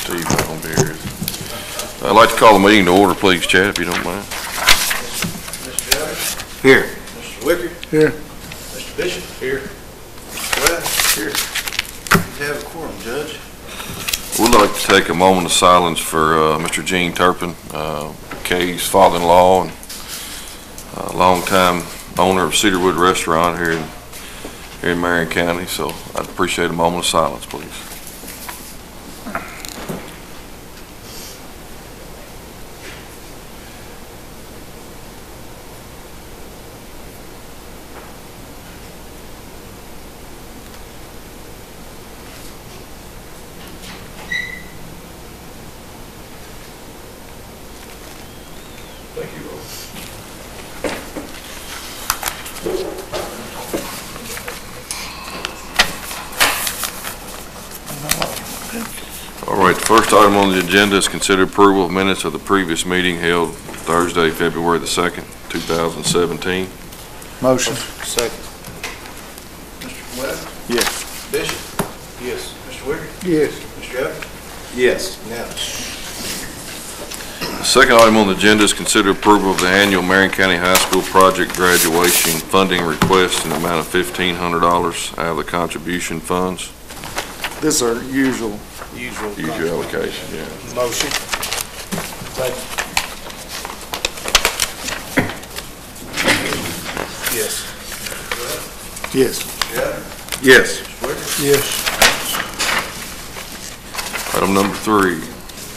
Steve not gonna be here. I'd like to call the meeting to order, please, Chad, if you don't mind. Mr. Jones? Here. Mr. Wicker? Here. Mr. Bishop? Here. Mr. West? Here. You have a quorum, Judge. We'd like to take a moment of silence for Mr. Gene Turpin, Kay's father-in-law and longtime owner of Cedarwood Restaurant here in Marion County. So I'd appreciate a moment of silence, please. Thank you, Lord. All right, the first item on the agenda is consider approval of minutes of the previous meeting held Thursday, February the 2nd, 2017. Motion. Second. Mr. West? Yes. Bishop? Yes. Mr. Wicker? Yes. Mr. Jones? Yes. Unanimous. The second item on the agenda is consider approval of the annual Marion County High School project graduation funding request in the amount of $1,500 out of the contribution funds. This is our usual. Usual allocation, yeah. Motion. Yes. Yes. Jones? Yes. Mr. Wicker? Yes. Item number 3,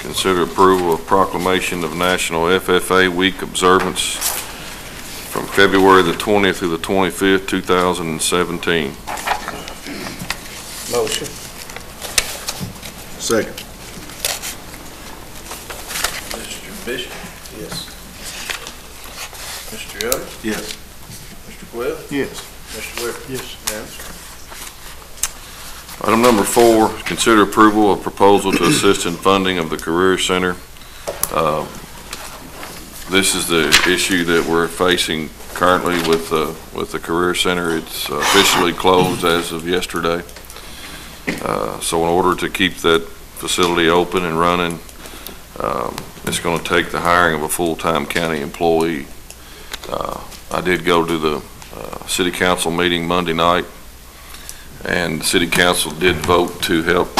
consider approval of proclamation of National FFA Week observance from February the 20th through the 25th, 2017. Motion. Second. Mr. Bishop? Yes. Mr. Jones? Yes. Mr. Quill? Yes. Mr. Wicker? Yes. Unanimous. Item number 4, consider approval of proposal to assist in funding of the Career Center. This is the issue that we're facing currently with the Career Center. It's officially closed as of yesterday. So in order to keep that facility open and running, it's going to take the hiring of a full-time county employee. I did go to the City Council meeting Monday night, and the City Council did vote to help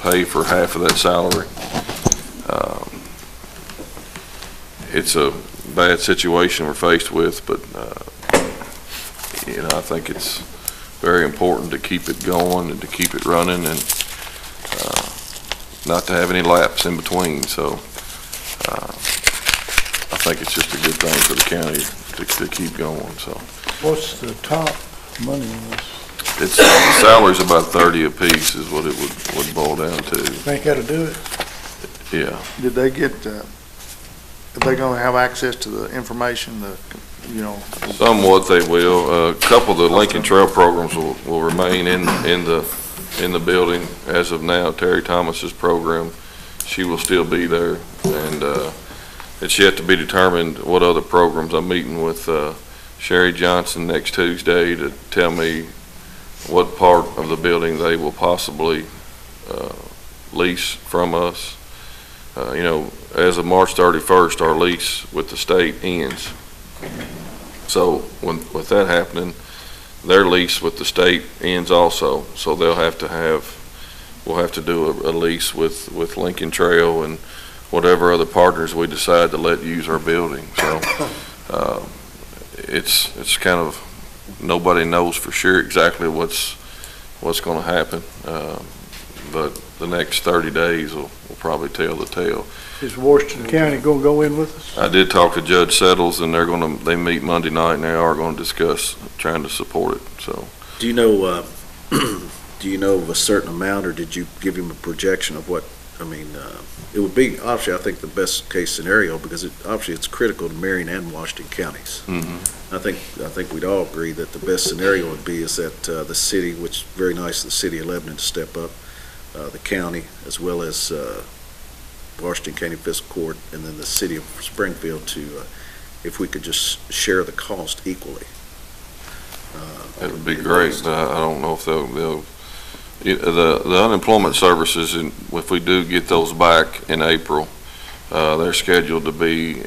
pay for half of that salary. It's a bad situation we're faced with, but I think it's very important to keep it going and to keep it running and not to have any lapse in between. So I think it's just a good thing for the county to keep going. So What's the top money in this? it's salary's about 30 apiece is what it would boil down to. Think how to do it? Yeah. Did they get, are they gonna have access to the information, Somewhat they will. A couple of the Lincoln Trail programs will remain in the building as of now. Terry Thomas's program, she will still be there, and it's yet to be determined what other programs. I'm meeting with Sherry Johnson next Tuesday to tell me what part of the building they will possibly lease from us. As of March 31st, our lease with the state ends. So with that happening, their lease with the state ends also. So we'll have to do a lease with Lincoln Trail and whatever other partners we decide to let use our building. So it's kind of, nobody knows for sure exactly what's going to happen. But the next 30 days will probably tell the tale. is Washington County gonna go in with us? I did talk to Judge Settles, and they meet Monday night, and they are going to discuss trying to support it. So, Do you know of a certain amount, or did you give him a projection of what? I mean, it would be obviously, I think, the best case scenario, because obviously it's critical to Marion and Washington counties. I think we'd all agree that the best scenario would be is that the city, which is very nice, the city of Lebanon to step up, the county, as well as Washington County Fiscal Court, and then the city of Springfield to, if we could just share the cost equally. it would be great, but I don't know if they'll The unemployment services, if we do get those back in April, they're scheduled to be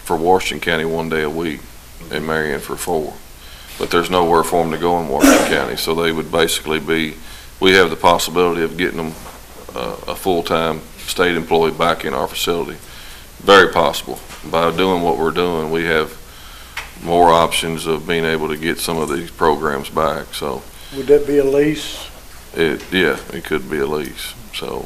for Washington County 1 day a week, and Marion for 4. But there's nowhere for them to go in Washington County, so they would basically we have the possibility of getting them a full-time state employee back in our facility. Very possible. By doing what we're doing, we have more options of being able to get some of these programs back, so. Would that be a lease? Yeah, it could be a lease. So,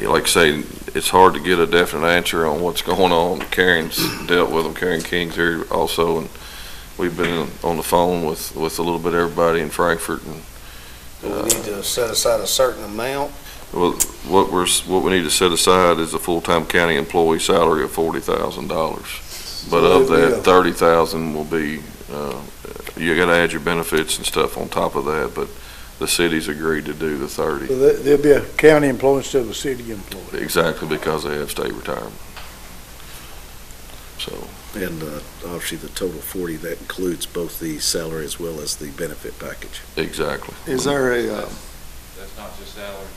like I say, it's hard to get a definite answer on what's going on. Karen's dealt with them. Karen King's here also, and we've been on the phone with a little bit of everybody in Frankfurt. And Do we need to set aside a certain amount? well, what we need to set aside is a full-time county employee salary of $40,000. But of that, 30,000 will be, you gotta add your benefits and stuff on top of that, but the city's agreed to do the 30. So there'll be a county employee instead of a city employee. Exactly, because they have state retirement. So, And obviously the total 40, that includes both the salary as well as the benefit package. exactly. Is there a, That's not just salary,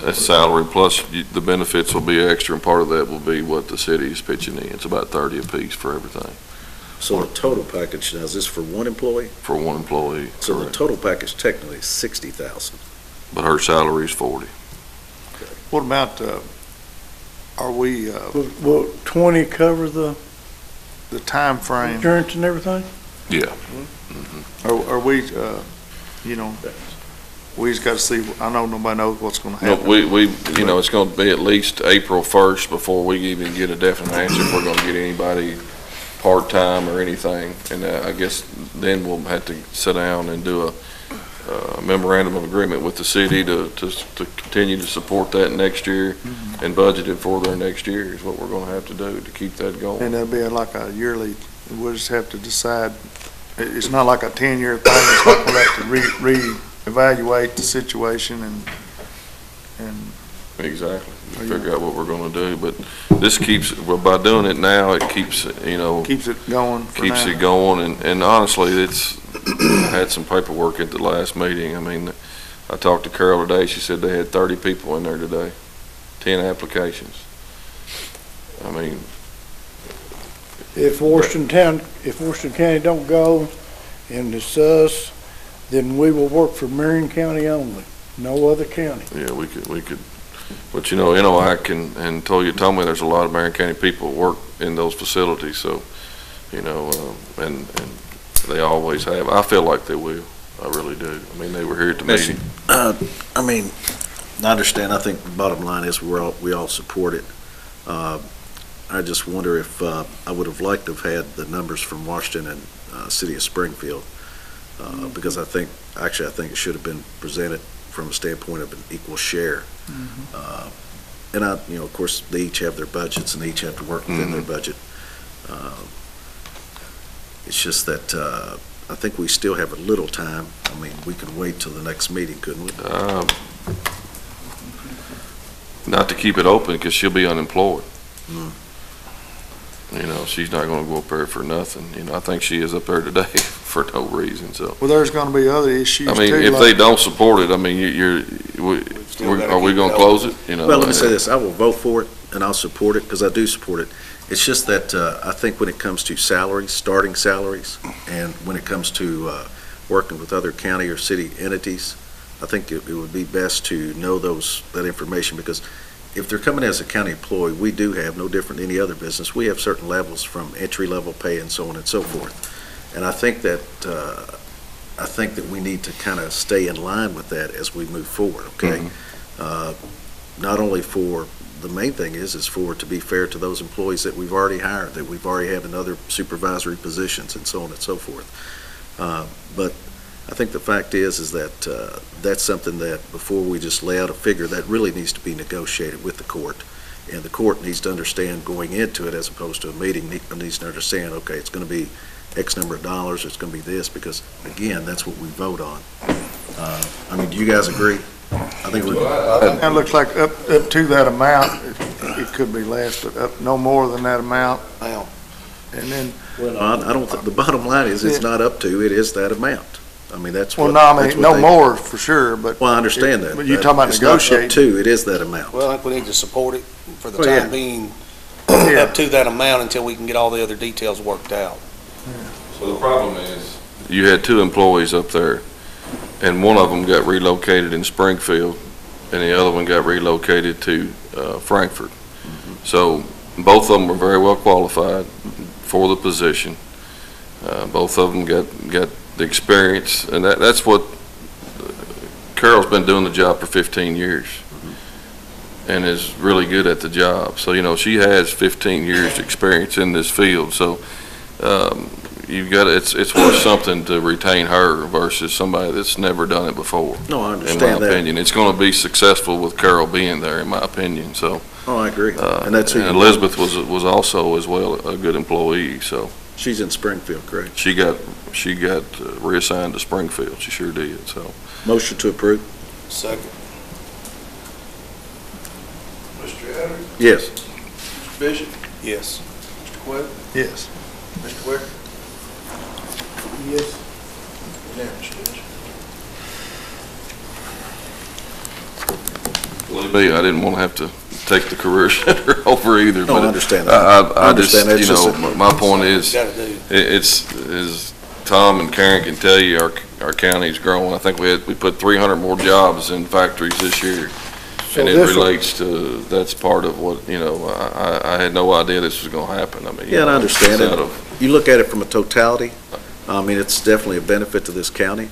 That's salary plus the benefits will be extra, and part of that will be what the city is pitching in. It's about 30 apiece for everything, So the total package, now is this for one employee? for one employee. So the Correct. total package technically is 60,000. But her salary is 40. what about, are we, Will 20 cover the the timeframe? insurance and everything? Yeah. Are we, you know, we just got to see, I know nobody knows what's going to No, happen. we, it's going to be at least April 1st before we even get a definite answer if we're going to get anybody part-time or anything. And I guess then we'll have to sit down and do a memorandum of agreement with the city to continue to support that next year and budget it for their next year is what we're going to have to do to keep that going. And that'll be like a yearly, we'll just have to decide, it's not like a 10-year thing, it's like we'll have to reevaluate the situation and Exactly. Figure out what we're going to do. But this keeps, well, by doing it now, it keeps, keeps it going for keeps now. it going, and honestly, it's had some paperwork at the last meeting. I mean, I talked to Carol today, she said they had 30 people in there today, 10 applications. I mean, If Washington County don't go and it's us, then we will work for Marion County only, no other county. yeah, we could, but NOAC and told me there's a lot of Marion County people that work in those facilities, so, and they always have. I feel like they will. I really do. I mean, they were here at the meeting. I mean, I understand. I think the bottom line is we all support it. I just wonder if I would have liked to have had the numbers from Washington and City of Springfield, because I think it should have been presented from a standpoint of an equal share. And of course, they each have their budgets and they each have to work within their budget. It's just that I think we still have a little time. I mean, we could wait till the next meeting, couldn't we? Not to keep it open, because she'll be unemployed. Mm. She's not going to go up there for nothing. I think she is up there today for no reason, so. Well, there's going to be other issues I too. mean, if they don't support it, I mean, are we going to close it? Well, let me say this, I will vote for it, and I'll support it, because I do support it. It's just that I think when it comes to salaries, starting salaries, and when it comes to working with other county or city entities, I think it would be best to know that information, because if they're coming as a county employee, we do have, no different than any other business, we have certain levels from entry-level pay and so on and so forth. And I think that we need to kind of stay in line with that as we move forward, okay? Not only for, the main thing is for to be fair to those employees that we've already hired, that we've already have in other supervisory positions and so on and so forth. But I think the fact is that that's something that before we just lay out a figure, that really needs to be negotiated with the court. And the court needs to understand going into it, as opposed to a meeting, needs to understand, okay, it's going to be X number of dollars, it's going to be this, because again, that's what we vote on. I mean, do you guys agree? I think we. It looks like up to that amount, it could be less, but up no more than that amount. Now, And then, Well, I don't think, the bottom line is, it's not up to, it is that amount. I mean, that's Well, what. no, I that's mean, what no they- more for sure, but. Well, I understand that. But you're talking about It's not up negotiating. to, it is that amount. Well, I think we need to support it for the Well, yeah. time being, Yeah. up to that amount until we can get all the other details worked out. So the problem is, you had two employees up there, and one of them got relocated in Springfield, and the other one got relocated to Frankfurt. So both of them were very well qualified for the position. Both of them got the experience, and that's what, Carol's been doing the job for 15 years and is really good at the job. So, she has 15 years experience in this field, so you've got, it's worth something to retain her versus somebody that's never done it before. No, I In my understand that. opinion, it's going to be successful with Carol being there, in my opinion, so. Oh, I agree. And that's, And Elizabeth was also as well a good employee, so she's in Springfield, correct? she got reassigned to Springfield, she sure did, so. Motion to approve? Second. Mr. Adams? Yes. Mr. Bishop? Yes. Mr. Quinn? Yes. Mr. Wicker? Yes. Unanimous, Judge. Believe me, I didn't want to have to take the career center over either. No, but I understand that. I just, understand. It's just my point is, Gotta do. it's, as Tom and Karen can tell you, our county's growing. I think we put 300 more jobs in factories this year. So And it this will- relates to, that's part of what, I had no idea this was going to happen. I mean. Yeah, and I understand it's out it. of- You look at it from a totality, I mean, it's definitely a benefit to this county.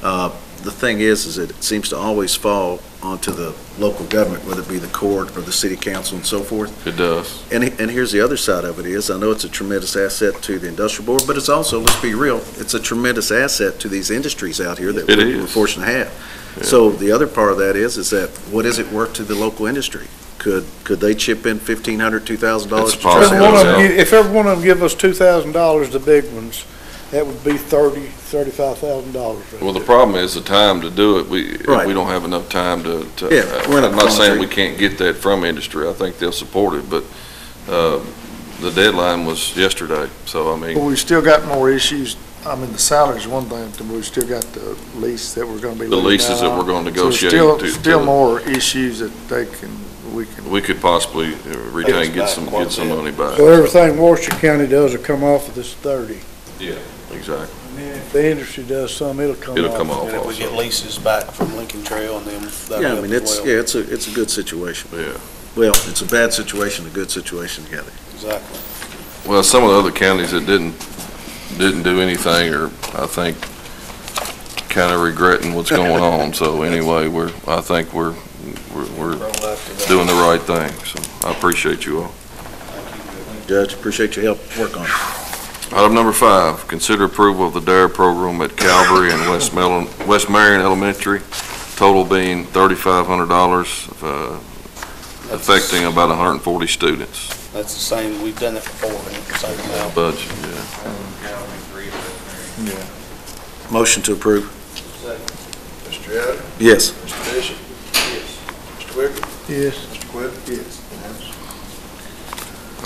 The thing is that it seems to always fall onto the local government, whether it be the court or the city council and so forth. It does. And here's the other side of it is, I know it's a tremendous asset to the industrial board, but it's also, let's be real, it's a tremendous asset to these industries out here that It we're is. fortunate to have. Yeah. So the other part of that is that what is it worth to the local industry? Could they chip in $1,500, $2,000? It's to try to possible, help us yeah. out? If every one of them give us $2,000, the big ones, that would be $35,000. Well, the problem is the time to do it. We Right. don't have enough time to. Yeah, we're not I'm not saying we voluntary. can't get that from industry. I think they'll support it, but the deadline was yesterday. So, I But mean, we still got more issues. I mean, the salary's one thing, but we've still got the lease that we're gonna be. the looking leases that at. we're going to So there's negotiate. Still more issues that We could possibly retain, get some money back. So everything Washington County does will come off of this 30. Yeah, exactly. And then if the industry does some, it'll come off. It'll come off And if we get also. leases back from Lincoln Trail and them, that'll Yeah, I help mean, as it's, well. yeah, it's a good situation. Yeah. Well, it's a bad situation, a good situation together. Exactly. Well, some of the other counties that didn't do anything are, I think, kind of regretting what's going on. So anyway, I think we're doing the right thing. So I appreciate you all. Judge, appreciate your help, work on it. Item number 5, consider approval of the DARE program at Calvary and West Marion Elementary, total being $3,500, affecting about 140 students. That's the same, we've done it before, and it's the same amount. Budget, yeah. Motion to approve? Mr. Adams? Yes. Mr. Bishop? Yes. Mr. Wicker? Yes. Mr. Quinn? Yes. Unanimous.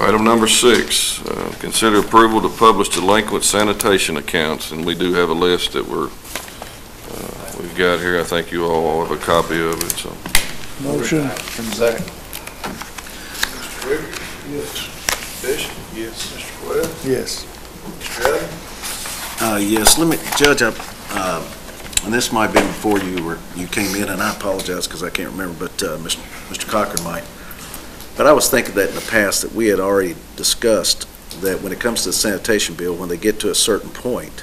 Item number 6, consider approval to publish delinquent sanitation accounts, and we do have a list that we've got here. I think you all have a copy of it, so. Motion. Second. Mr. Wicker? Yes. Mr. Bishop? Yes. Mr. Quinn? Yes. Mr. Adams? Yes, let me, Judge, and this might have been before you came in, and I apologize because I can't remember, but Mr. Cochran might. But I was thinking that in the past that we had already discussed that when it comes to the sanitation bill, when they get to a certain point,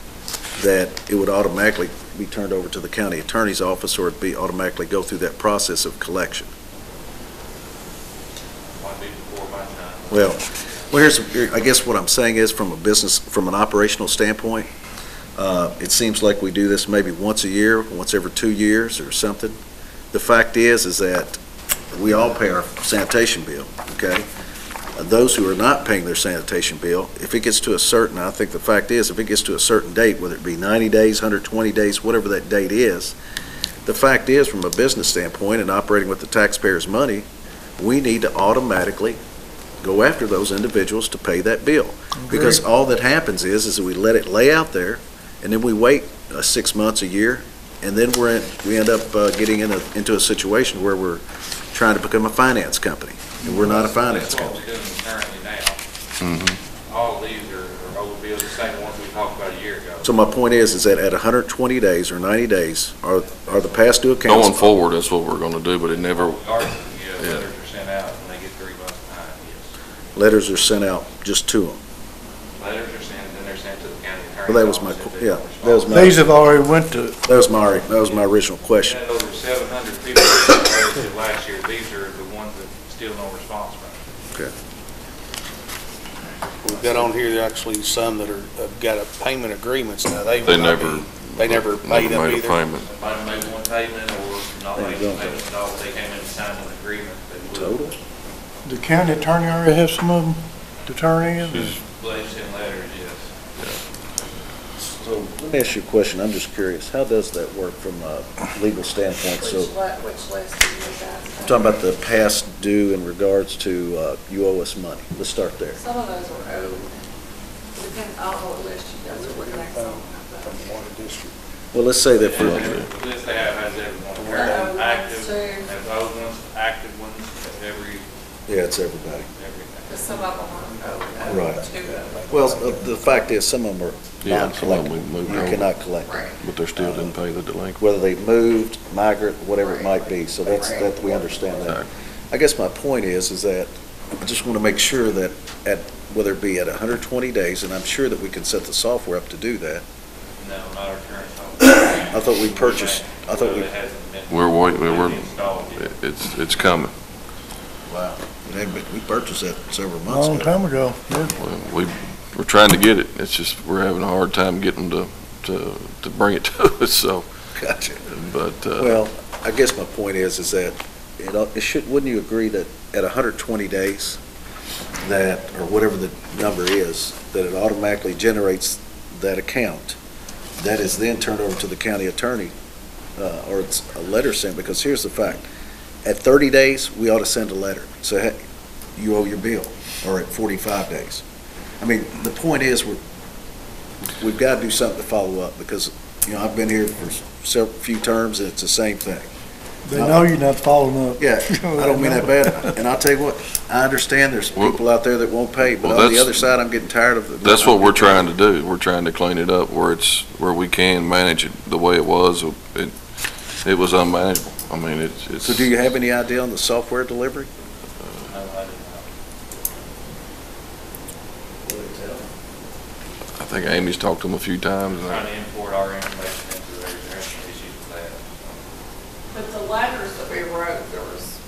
that it would automatically be turned over to the county attorney's office, or it'd be automatically go through that process of collection. Might be before my time. Well, I guess what I'm saying is from an operational standpoint, it seems like we do this maybe once a year, once every 2 years or something. The fact is that we all pay our sanitation bill, okay? Those who are not paying their sanitation bill, if it gets to a certain, I think the fact is, if it gets to a certain date, whether it be 90 days, 120 days, whatever that date is, the fact is, from a business standpoint and operating with the taxpayers' money, we need to automatically go after those individuals to pay that bill. Because all that happens is that we let it lay out there, and then we wait 6 months, a year, and then we end up getting into a situation where we're trying to become a finance company, and we're not a finance That's what company. we're doing currently now. All of these are old bills, the same ones we talked about a year ago. So my point is that at 120 days or 90 days, are the past due accounts? Going forward, that's what we're gonna do, but it never, Regardless, Yeah. letters are sent out when they get 3 months behind, yes. Letters are sent out just to them. Letters are sent, then they're sent to the county attorney's Well, that was my, office if they yeah, don't that was respond. my, These have already went to, that was my original We question. had over 700 people that voted last year. These are the ones that still no response from. We've got on here actually some that have got a payment agreements now. they will not never. be- They never paid them Made a either. payment. Somebody made one payment or not made a payment at all, they came in and signed an agreement. They would. Total? the county attorney already has some of them to turn in. They send letters, yes. So let me ask you a question. I'm just curious. How does that work from a legal standpoint? So Which list do you guys? I'm talking about the past due in regards to you owe us money. Let's start there. Some of those were owed. Depends, I don't know what list you guys are looking at. Some of them. Well, let's say that for, The list they have has everyone, Owed ones active, too. has old ones, active ones, every, yeah, it's everybody. everything. Because some of them are owed. Right. Two of them. Well, the fact is, some of them are Yeah, some of them we non-collectible. moved You over. cannot collect them. Right. But they still didn't pay the delinquent. Whether they moved, migrant, whatever it might be. So that, we understand that. I guess my point is that I just want to make sure that whether it be at 120 days, and I'm sure that we can set the software up to do that. No, not our current. I thought we purchased, I thought we, It hasn't been. We're waiting, we're, installed yet. it's coming. wow, we purchased that several A months long ago. time ago, yeah. We're trying to get it. It's just, we're having a hard time getting to bring it to us, so, Gotcha. but, Well, I guess my point is that it should, wouldn't you agree that at 120 days, that, or whatever the number is, that it automatically generates that account, that is then turned over to the county attorney, or it's a letter sent, because here's the fact. At 30 days, we ought to send a letter, so, hey, you owe your bill, or at 45 days. I mean, the point is, we've got to do something to follow up, because, I've been here for few terms, and it's the same thing. They know you're not following up. Yeah, I don't mean that bad, and I'll tell you what, I understand there's Well- people out there that won't pay, but Well, on the that's- other side, I'm getting tired of it. that's what we're trying to do. We're trying to clean it up where we can manage it the way it was. It was unmanageable. I mean, it's. So do you have any idea on the software delivery? No, I didn't know. I think Amy's talked to them a few times. Trying to import our information into theirs, there are some issues with that. But the letters that we wrote, there was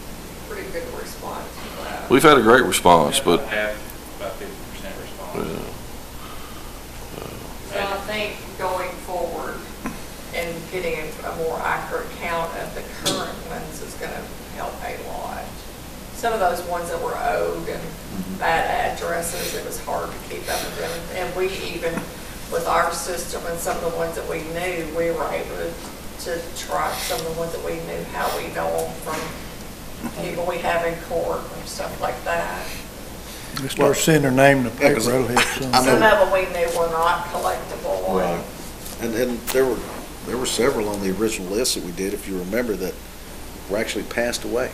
pretty good response to that. We've had a great response, but, About 50% response. So I think going forward and getting a more accurate count of the current ones is gonna help a lot. Some of those ones that were owed and bad addresses, it was hard to keep up with them. And we even, with our system and some of the ones that we knew, we were able to track some of the ones that we knew, how we know them from people we have in court and stuff like that. They start seeing their name in the Yeah, 'cause paper, that'll help some. I know- Some of them we knew were not collectible. Right. And there were several on the original list that we did, if you remember, that were actually passed away.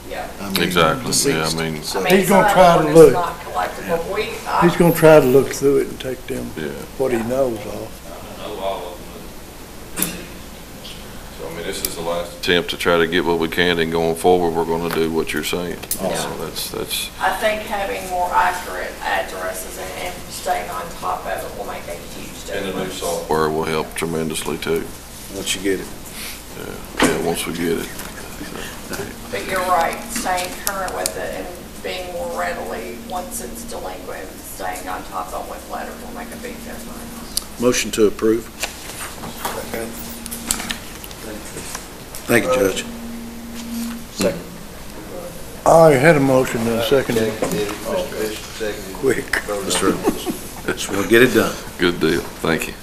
Yeah. I mean, Exactly, deceased. yeah, I mean- So- I mean, He's gonna some try of to them look. is not collectible. He's gonna try to look through it and take them, yeah. what he knows of. I don't know all of them. So, I mean, this is the last attempt to try to get what we can, and going forward, we're gonna do what you're saying. Awesome. So that's, I think having more accurate addresses and staying on top of it will make a huge difference. software will help tremendously too. Once you get it. Yeah, once we get it. But you're right, staying current with it and being more readily, once it's delinquent, staying on top of with letters will make a big difference. Motion to approve. Thank you, Judge. I had a motion and a second. Quick. That's right. Just want to get it done. Good deal, thank you.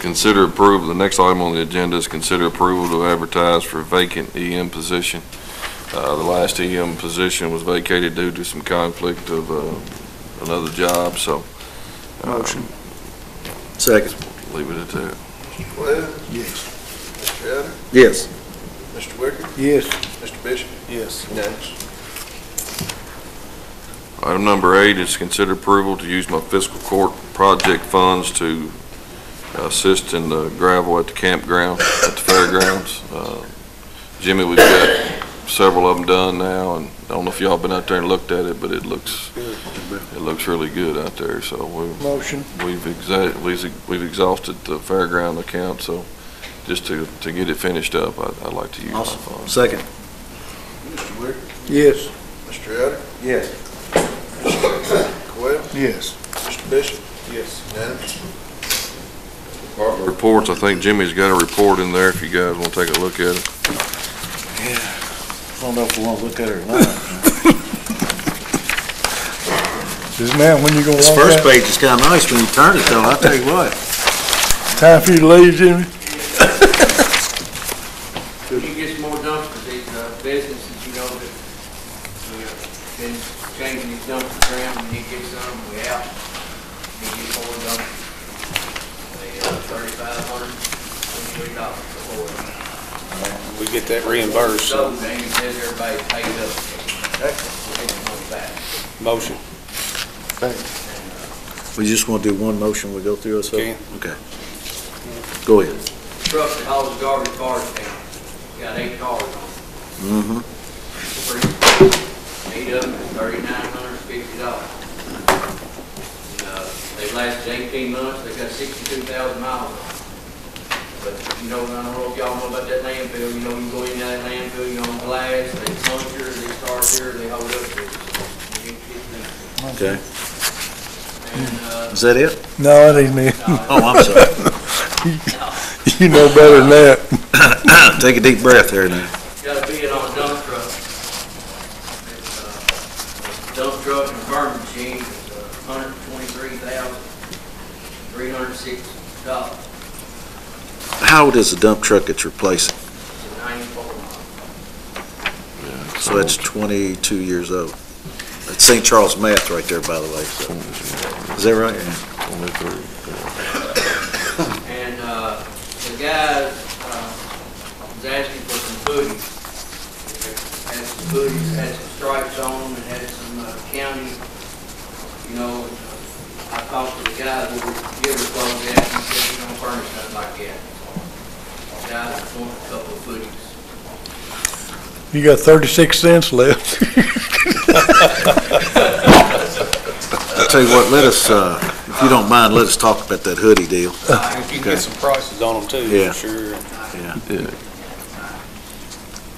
Consider approval, the next item on the agenda is consider approval to advertise for vacant EM position. The last EM position was vacated due to some conflict of another job, so. Motion. Second. Leave it at that. Mr. Webb? Yes. Mr. Elder? Yes. Mr. Wicker? Yes. Mr. Bishop? Yes. Unanimous. Item number 8 is consider approval to use my fiscal court project funds to assist in the gravel at the campground, at the fairgrounds. Jimmy, we've got several of them done now, and I don't know if y'all been out there and looked at it, but it looks really good out there, so Motion. we've exhausted the fairground account, so just to get it finished up, I'd like to use my funds. Second. Mr. Wicker? Yes. Mr. Elder? Yes. Mr. Webb? Yes. Mr. Bishop? Yes. Unanimous. Department reports, I think Jimmy's got a report in there if you guys want to take a look at it. I don't know if we want to look at it or not. Is now when you gonna This walk first out? page is kind of nice when you turn it, though, I'll tell you what. Time for you to leave, Jimmy? You get some more dumpsters, these businesses, you know, that, been changing these dumpsters around, and you get some, we out, you get more dumpsters. They, $3,500, $23 for it. We get that reimbursed, so. So, Jamie says everybody paid up. We'll get the money back. Motion. We just want to do one motion, we go through it, so? Okay. Okay. Go ahead. Truck that hauls garbage cars down, got 8 cars on it. Mm-hmm. 8 of them is $3,950. They lasted 18 months, they got 62,000 miles on them. But, you know, I don't know if y'all know about that landfill, you know, you go in that landfill, you know, glass, they puncture, they start here, they hold up to it. Okay. And, Is that it? No, it ain't me. Oh, I'm sorry. You know better than that. Take a deep breath there now. got a bid on a dump truck. It's a dump truck and burn machine, it's $123,306. How old is the dump truck it's replacing? It's a 94 model. So that's 22 years old. That's St. Charles math right there, by the way. So. Is that right? And the guy was asking for some hoodies. Had some hoodies, had some stripes on them, and had some county, you know. I talked to the guy who would give us clothes at, and he said, you don't furnish nothing like that. The guy just wanted a couple of hoodies. You got 36 cents left. I'll tell you what, let us, if you don't mind, let us talk about that hoodie deal. If you can get some prices on them too, Yeah. sure. Yeah.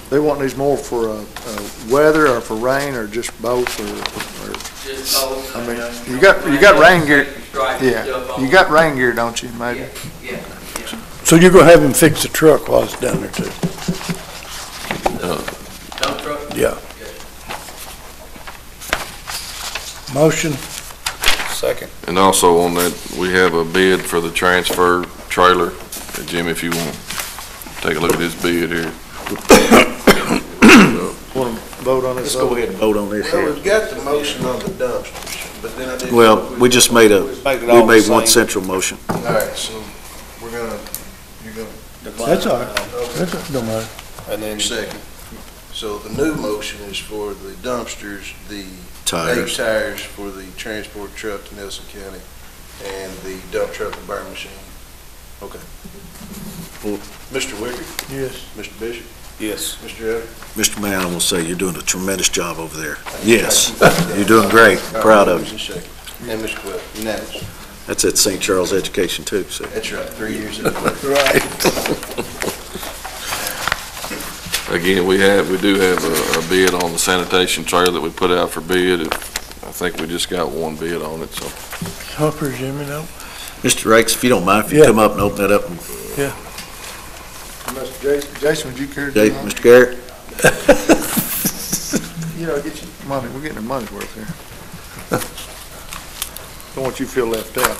They want these more for weather or for rain or just both or Just both. I mean, you got rain gear. Yeah, you got rain gear, don't you, maybe? Yeah. So you're gonna have him fix the truck while it's down there too? Dump truck? Yeah. Motion? Second. And also on that, we have a bid for the transfer trailer. Jimmy, if you want, take a look at this bid here. Want to vote on this? Let's go ahead and vote on this Well, here. we've got the motion on the dumpsters, but then I didn't. Well, we just made Make it all we made the one same. central motion. All right, so you're gonna That's all right. That's, don't matter. And then second. So the new motion is for the dumpsters, the Tires. 8 tires for the transport truck to Nelson County, and the dump truck and burn machine. Okay. Well- Mr. Wicker? Yes. Mr. Bishop? yes. Mr. Elder? Mr. Mayor, I will say you're doing a tremendous job over there. Yes, you're doing great. Proud of you. you. And Mr. Quill, unanimous. That's at St. Charles Education too, so. That's right, 3 years in a row. Right. Again, we do have a bid on the sanitation trailer that we put out for bid. I think we just got one bid on it, so. Hopper, Jimmy, no? Mr. Rakes, if you don't mind, if you Yeah. come up and open that up. And Jason, would you care to? Jay, do that? Mr. Garrett? You know, get your money, we're getting our money's worth here. Don't want you to feel left out.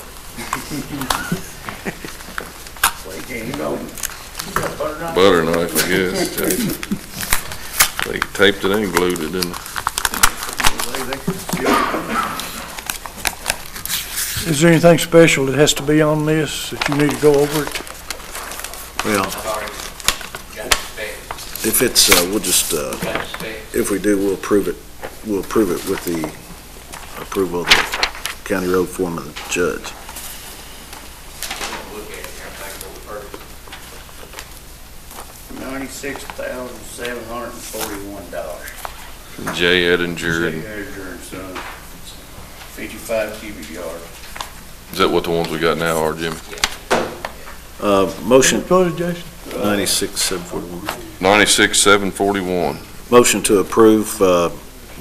Butter knife, I guess, Jason. They taped it and glued it, didn't they? Is there anything special that has to be on this, that you need to go over it? Well, Sorry, got the specs, if it's, we'll just, got the specs. if we do, we'll approve it with the approval of the county road foreman and judge. Look at it, everything go first. $96,741. Jay Edinger, and Edgar and Son, 55 cubic yards. is that what the ones we got now are, Jimmy? Motion, Go ahead, Jason. 96,741. 96,741. Motion to approve,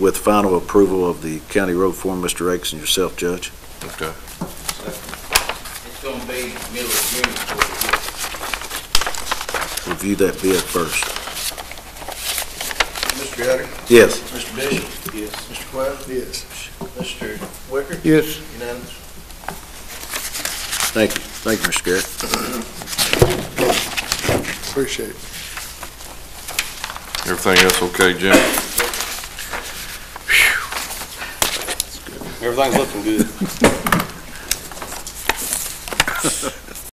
with final approval of the county road foreman, Mr. Rakes, and yourself, Judge. Okay. It's gonna be middle of June before we get Review that bid first. Mr. Yoder? Yes. Mr. Bishop? Yes. Mr. Quayle? Yes. Mr. Wicker? Yes. Unanimous. Thank you. Thank you, Mr. Garrett. Appreciate it. Everything else okay, Jim? Everything's looking good.